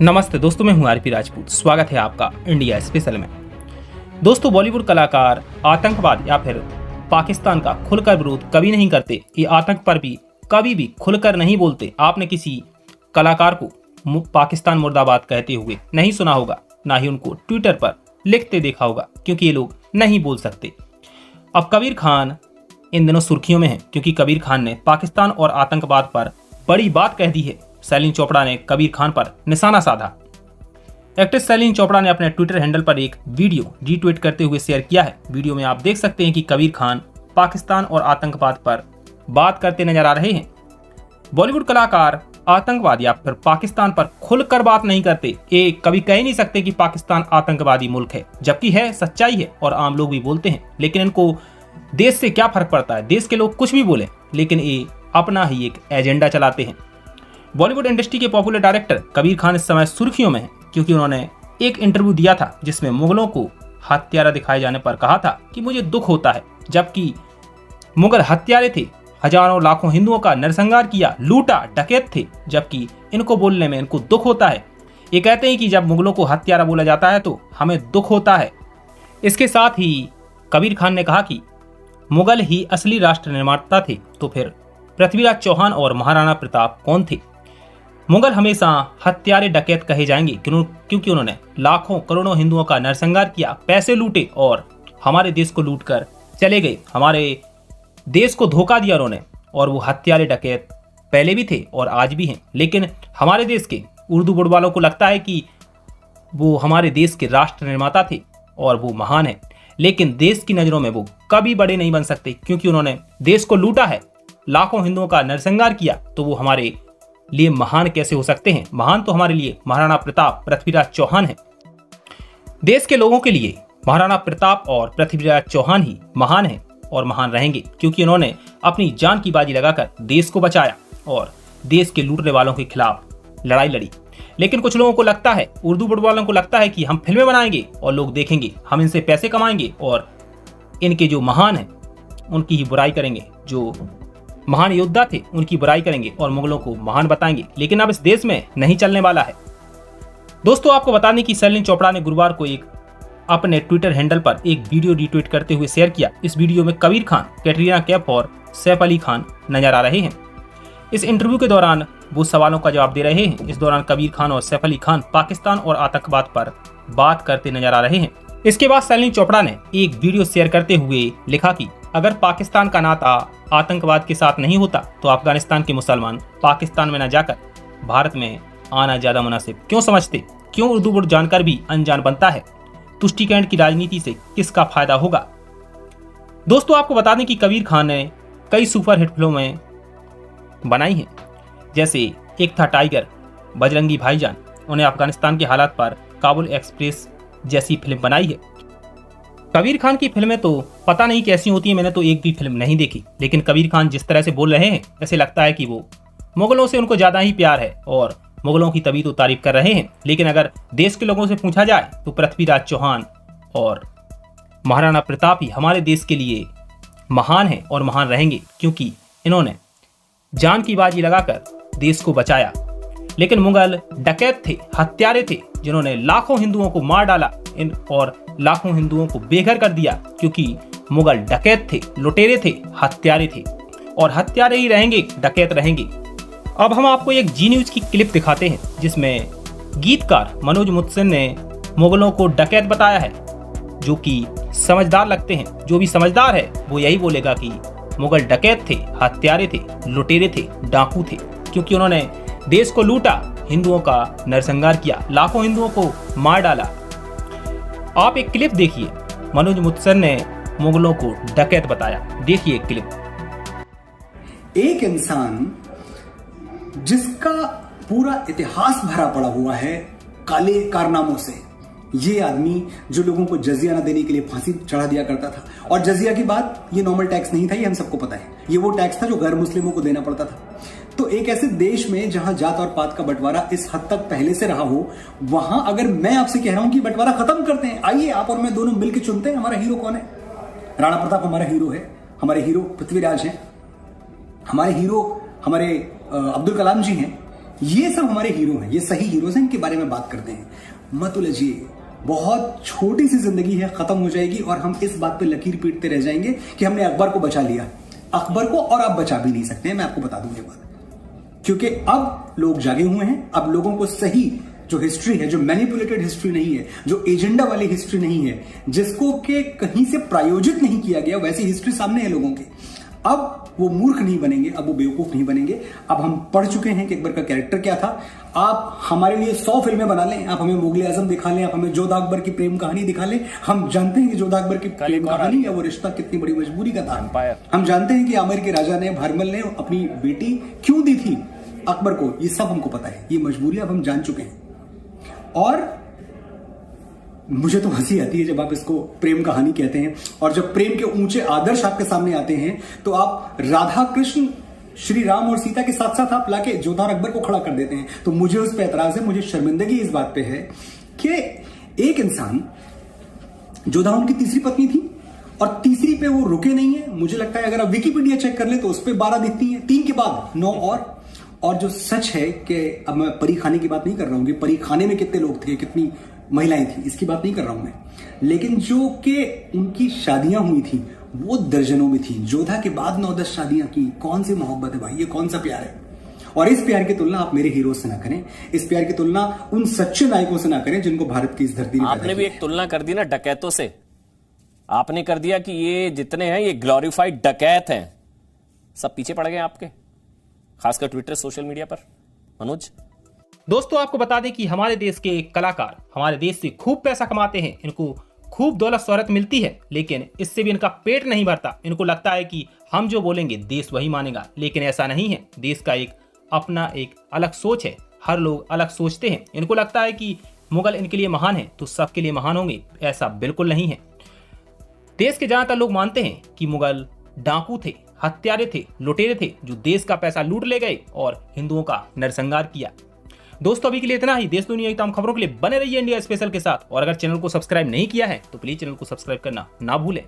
नमस्ते दोस्तों, मैं हूं आरपी राजपूत। स्वागत है आपका इंडिया स्पेशल में। दोस्तों, बॉलीवुड कलाकार आतंकवाद या फिर पाकिस्तान का खुलकर विरोध कभी नहीं करते। ये आतंक पर भी कभी भी खुलकर नहीं बोलते। आपने किसी कलाकार को पाकिस्तान मुर्दाबाद कहते हुए नहीं सुना होगा, ना ही उनको ट्विटर पर लिखते देखा होगा, क्योंकि ये लोग नहीं बोल सकते। अब कबीर खान इन दिनों सुर्खियों में है, क्योंकि कबीर खान ने पाकिस्तान और आतंकवाद पर बड़ी बात कह दी है। सैलीन चोपड़ा ने कबीर खान पर निशाना साधा। एक्ट्रेस सैलीन चोपड़ा ने अपने ट्विटर हैंडल पर एक वीडियो रीट्वीट करते हुए शेयर किया है। वीडियो में आप देख सकते हैं कि कबीर खान पाकिस्तान और आतंकवाद पर बात करते नजर आ रहे हैं। बॉलीवुड कलाकार आतंकवाद या फिर पाकिस्तान पर खुलकर बात नहीं करते। ये कभी कह ही नहीं सकते कि पाकिस्तान आतंकवादी मुल्क है, जबकि है, सच्चाई है और आम लोग भी बोलते हैं। लेकिन इनको देश से क्या फर्क पड़ता है? देश के लोग कुछ भी बोले, लेकिन ये अपना ही एक एजेंडा चलाते हैं। बॉलीवुड इंडस्ट्री के पॉपुलर डायरेक्टर कबीर खान इस समय सुर्खियों में हैं, क्योंकि उन्होंने एक इंटरव्यू दिया था जिसमें मुगलों को हत्यारा दिखाए जाने पर कहा था कि मुझे दुख होता है, जबकि मुगल हत्यारे थे, हजारों लाखों हिंदुओं का नरसंहार किया, लूटा, डकैत थे, जबकि इनको बोलने में इनको दुख होता है। ये कहते हैं कि जब मुगलों को हत्यारा बोला जाता है तो हमें दुख होता है। इसके साथ ही कबीर खान ने कहा कि मुगल ही असली राष्ट्र निर्माता थे, तो फिर पृथ्वीराज चौहान और महाराणा प्रताप कौन थे? मुगल हमेशा हत्यारे डकैत कहे जाएंगे, क्योंकि उन्होंने लाखों करोड़ों हिंदुओं का नरसंहार किया, पैसे लूटे और हमारे देश को लूट कर चले गए। हमारे देश को धोखा दिया उन्होंने, और वो हत्यारे डकैत पहले भी थे और आज भी हैं। लेकिन हमारे देश के उर्दू बोर्ड वालों को लगता है कि वो हमारे देश के राष्ट्र निर्माता थे और वो महान है, लेकिन देश की नज़रों में वो कभी बड़े नहीं बन सकते, क्योंकि उन्होंने देश को लूटा है, लाखों हिंदुओं का नरसंहार किया। तो वो हमारे लिए महान कैसे हो सकते हैं? महान तो हमारे लिए महाराणा प्रताप, पृथ्वीराज चौहान है। देश के लोगों के लिए महाराणा प्रताप और पृथ्वीराज चौहान ही महान है और महान रहेंगे, क्योंकि उन्होंने अपनी जान की बाजी लगाकर देश को बचाया और देश के लूटने वालों के खिलाफ लड़ाई लड़ी। लेकिन कुछ लोगों को लगता है, उर्दू बोर्ड वालों को लगता है कि हम फिल्में बनाएंगे और लोग देखेंगे, हम इनसे पैसे कमाएंगे और इनके जो महान हैं उनकी ही बुराई करेंगे, जो महान योद्धा थे उनकी बुराई करेंगे और मुगलों को महान बताएंगे। लेकिन अब इस देश में नहीं चलने वाला है। दोस्तों, आपको बताने की सैलीन चोपड़ा ने गुरुवार को एक अपने ट्विटर हैंडल पर एक वीडियो रीट्वीट करते हुए शेयर किया। इस वीडियो में कबीर खान, कैटरीना कैफ और सैफ अली खान नजर आ रहे हैं। इस इंटरव्यू के दौरान वो सवालों का जवाब दे रहे हैं। इस दौरान कबीर खान और सैफ अली खान पाकिस्तान और आतंकवाद पर बात करते नजर आ रहे हैं। इसके बाद सैलीन चोपड़ा ने एक वीडियो शेयर करते हुए लिखा कि अगर पाकिस्तान का नाता आतंकवाद के साथ नहीं होता तो अफगानिस्तान के मुसलमान पाकिस्तान में न जाकर भारत में आना ज्यादा मुनासिब क्यों समझते? क्यों उर्दू बोर्ड जानकर भी अनजान बनता है? तुष्टीकरण की राजनीति से किसका फायदा होगा? दोस्तों, आपको बता दें कि कबीर खान ने कई सुपरहिट फिल्में बनाई हैं, जैसे एक था टाइगर, बजरंगी भाईजान। उन्हें अफगानिस्तान के हालात पर काबुल एक्सप्रेस जैसी फिल्म बनाई है। कबीर खान की फिल्में तो पता नहीं कैसी होती हैं, मैंने तो एक भी फिल्म नहीं देखी। लेकिन कबीर खान जिस तरह से बोल रहे हैं, ऐसे लगता है कि वो मुगलों से उनको ज़्यादा ही प्यार है और मुगलों की तभी तो तारीफ कर रहे हैं। लेकिन अगर देश के लोगों से पूछा जाए तो पृथ्वीराज चौहान और महाराणा प्रताप ही हमारे देश के लिए महान हैं और महान रहेंगे, क्योंकि इन्होंने जान की बाजी लगाकर देश को बचाया। लेकिन मुगल डकैत थे, हत्यारे थे, जिन्होंने लाखों हिंदुओं को मार डाला और लाखों हिंदुओं को बेघर कर दिया, क्योंकि मुगल डकैत थे, लुटेरे थे, हत्यारे थे और हत्यारे ही रहेंगे, डकैत रहेंगे। अब हम आपको एक जी न्यूज की क्लिप दिखाते हैं, जिसमें गीतकार मनोज मुत्सिन ने मुगलों को डकैत बताया है, जो कि समझदार लगते हैं। जो भी समझदार है वो यही बोलेगा कि मुगल डकैत थे, हत्यारे थे, लुटेरे थे, डाकू थे, क्योंकि उन्होंने देश को लूटा, हिंदुओं का नरसंहार किया, लाखों हिंदुओं को मार डाला। आप एक क्लिप देखिए, मनोज मुत्सर ने मुगलों को डकैत बताया। देखिए क्लिप। एक इंसान जिसका पूरा इतिहास भरा पड़ा हुआ है काले कारनामों से, ये आदमी जो लोगों को जजिया न देने के लिए फांसी चढ़ा दिया करता था, और जजिया की बात ये नॉर्मल टैक्स नहीं था, ये हम सबको पता है, ये वो टैक्स था जो गैर मुस्लिमों को देना पड़ता था। तो एक ऐसे देश में जहां जात और पात का बंटवारा इस हद तक पहले से रहा हो, वहां अगर मैं आपसे कह रहा हूं कि बंटवारा खत्म करते हैं, आइए आप और मैं दोनों मिलकर चुनते हैं हमारा हीरो कौन है। राणा प्रताप हमारा हीरो है, हमारे हीरो पृथ्वीराज हैं, हमारे हीरो हमारे अब्दुल कलाम जी हैं, ये सब हमारे हीरो हैं, ये सही हीरोज हैं, इनके बारे में बात करते हैं। मत उलझिए, बहुत छोटी सी जिंदगी है, खत्म हो जाएगी और हम इस बात पे लकीर पीटते रह जाएंगे कि हमने अकबर को बचा लिया। अकबर को और आप बचा भी नहीं सकते हैं, मैं आपको बता दूं ये बात, क्योंकि अब लोग जागे हुए हैं। अब लोगों को सही जो हिस्ट्री है, जो मैनिपुलेटेड हिस्ट्री नहीं है, जो एजेंडा वाली हिस्ट्री नहीं है, जिसको के कहीं से प्रायोजित नहीं किया गया, वैसी हिस्ट्री सामने है लोगों के। अब वो मूर्ख नहीं बनेंगे, अब वो बेवकूफ नहीं बनेंगे। अब हम पढ़ चुके हैं कि अकबर का कैरेक्टर क्या था। आप हमारे लिए 100 फिल्में बना लें, आप हमें मुगले आजम दिखा लें, आप हमें जोधा अकबर की प्रेम कहानी दिखा लें, हम जानते हैं कि जोधा अकबर की प्रेम कहानी या वो रिश्ता कितनी बड़ी मजबूरी का था। हम जानते हैं कि आमिर के राजा ने, भरमल ने अपनी बेटी क्यों दी थी अकबर को, ये सब हमको पता है। ये मजबूरी अब हम जान चुके हैं। और मुझे तो हंसी आती है जब आप इसको प्रेम कहानी कहते हैं, और जब प्रेम के ऊंचे आदर्श आपके सामने आते हैं तो आप राधा कृष्ण, श्री राम और सीता के साथ साथ आप लाके जोधा और अकबर को खड़ा कर देते हैं। तो मुझे उस पर एतराज है, मुझे शर्मिंदगी इस बात पे है कि एक इंसान, जोधा उनकी तीसरी पत्नी थी और तीसरी पे वो रुके नहीं है। मुझे लगता है अगर आप विकिपीडिया चेक कर ले तो उस पर 12 दिखती है, 3 के बाद 9 और जो सच है कि अब मैं परी खाने की बात नहीं कर रहा हूं कि परी खाने में कितने लोग थे, कितनी महिलाएं थी, इसकी बात नहीं कर रहा हूं मैं, लेकिन जो कि उनकी शादियां हुई थी वो दर्जनों में थी। जोधा के बाद 9-10 शादियां की। कौन सी मोहब्बत है भाई, ये कौन सा प्यार है? और इस प्यार की तुलना आप मेरे हीरो से ना करें, इस प्यार की तुलना उन सच्चे नायकों से ना करें जिनको भारत की इस धरती में आपने भी एक तुलना कर दी ना डकैतों से। आपने कर दिया कि ये जितने हैं ये ग्लोरीफाइड डकैत हैं, सब पीछे पड़ गए आपके, खासकर ट्विटर सोशल मीडिया पर। मनोज, दोस्तों आपको बता दें कि हमारे देश के कलाकार हमारे देश से खूब पैसा कमाते हैं, इनको खूब दौलत शोहरत मिलती है, लेकिन इससे भी इनका पेट नहीं भरता। इनको लगता है कि हम जो बोलेंगे देश वही मानेगा, लेकिन ऐसा नहीं है। देश का एक अपना एक अलग सोच है, हर लोग अलग सोचते हैं। इनको लगता है कि मुगल इनके लिए महान है तो सबके लिए महान होंगे, ऐसा बिल्कुल नहीं है। देश के ज्यादातर लोग मानते हैं कि मुगल डाकू थे, हत्यारे थे, लुटेरे थे, जो देश का पैसा लूट ले गए और हिंदुओं का नरसंहार किया। दोस्तों अभी के लिए इतना ही। देश दुनिया की तमाम खबरों के लिए बने रहिए इंडिया स्पेशल के साथ, और अगर चैनल को सब्सक्राइब नहीं किया है तो प्लीज चैनल को सब्सक्राइब करना ना भूलें।